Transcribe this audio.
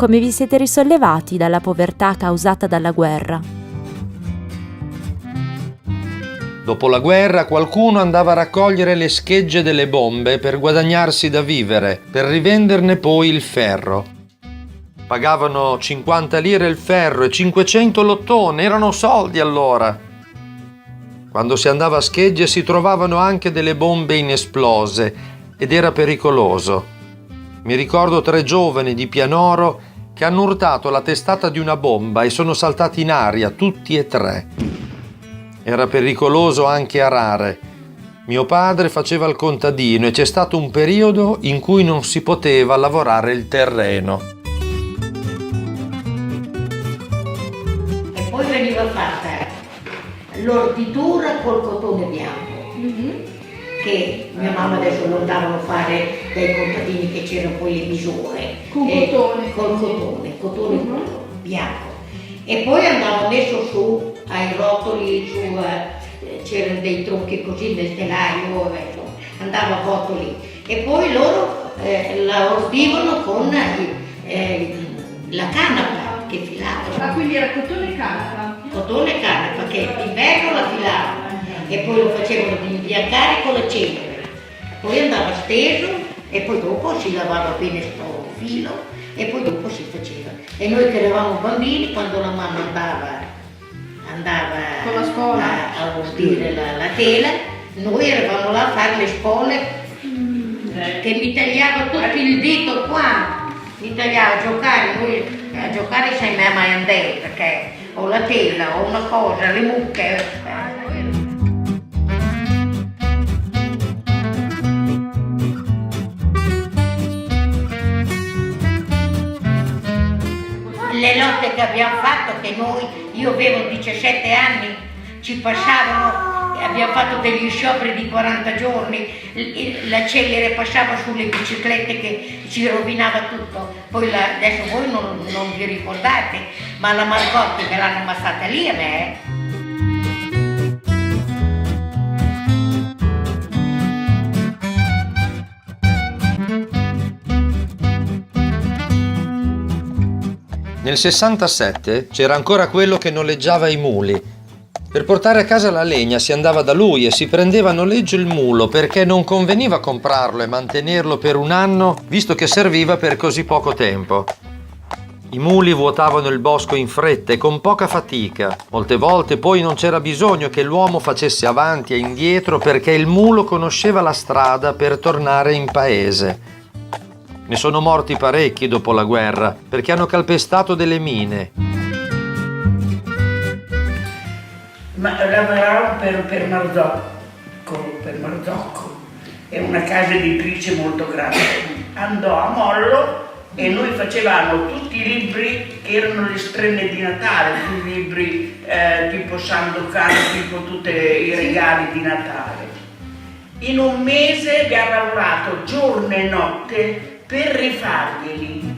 Come vi siete risollevati dalla povertà causata dalla guerra? Dopo la guerra qualcuno andava a raccogliere le schegge delle bombe per guadagnarsi da vivere, per rivenderne poi il ferro. Pagavano 50 lire il ferro e 500 l'ottone, erano soldi allora. Quando si andava a schegge si trovavano anche delle bombe inesplose ed era pericoloso. Mi ricordo 3 giovani di Pianoro che hanno urtato la testata di una bomba e sono saltati in aria, tutti e 3. Era pericoloso anche arare. Mio padre faceva il contadino e c'è stato un periodo in cui non si poteva lavorare il terreno. E poi veniva fatta l'orditura col cotone bianco. Che mia mamma adesso lo andavano a fare dai contadini che c'erano poi le misure. Con cotone? Col cotone bianco. E poi andava messo su ai rotoli, c'erano dei tronchi così nel telaio, andava a rotoli. E poi loro la ordivano con la canapa che filavano. Ah, quindi era cotone e canapa? Cotone e canapa, che d'inverno la filavano. E poi lo facevano di imbiancare con la cenere, poi andava steso e poi dopo si lavava bene sto filo e poi dopo si faceva. E noi che eravamo bambini, quando la mamma andava con la spola a ordire la tela, noi eravamo là a fare le spole che mi tagliava tutto il dito qua, mi tagliava a giocare, noi a giocare sai mai andare perché ho la tela, ho una cosa, le mucche. Le lotte che abbiamo fatto, che io avevo 17 anni, ci passavano, abbiamo fatto degli scioperi di 40 giorni, la Celere passava sulle biciclette che ci rovinava tutto, poi adesso voi non vi ricordate, ma la Margotti che l'hanno ammazzata lì a me. Nel 67 c'era ancora quello che noleggiava i muli. Per portare a casa la legna si andava da lui e si prendeva a noleggio il mulo perché non conveniva comprarlo e mantenerlo per un anno visto che serviva per così poco tempo. I muli vuotavano il bosco in fretta e con poca fatica. Molte volte poi non c'era bisogno che l'uomo facesse avanti e indietro perché il mulo conosceva la strada per tornare in paese. Ne sono morti parecchi dopo la guerra perché hanno calpestato delle mine. Ma lavoravo per Marzocco, è una casa editrice molto grande. Andò a mollo e noi facevamo tutti i libri che erano le strenne di Natale, tutti i libri tipo Sandokan, tipo tutti i regali di Natale. In un mese abbiamo lavorato giorno e notte per rifarglieli.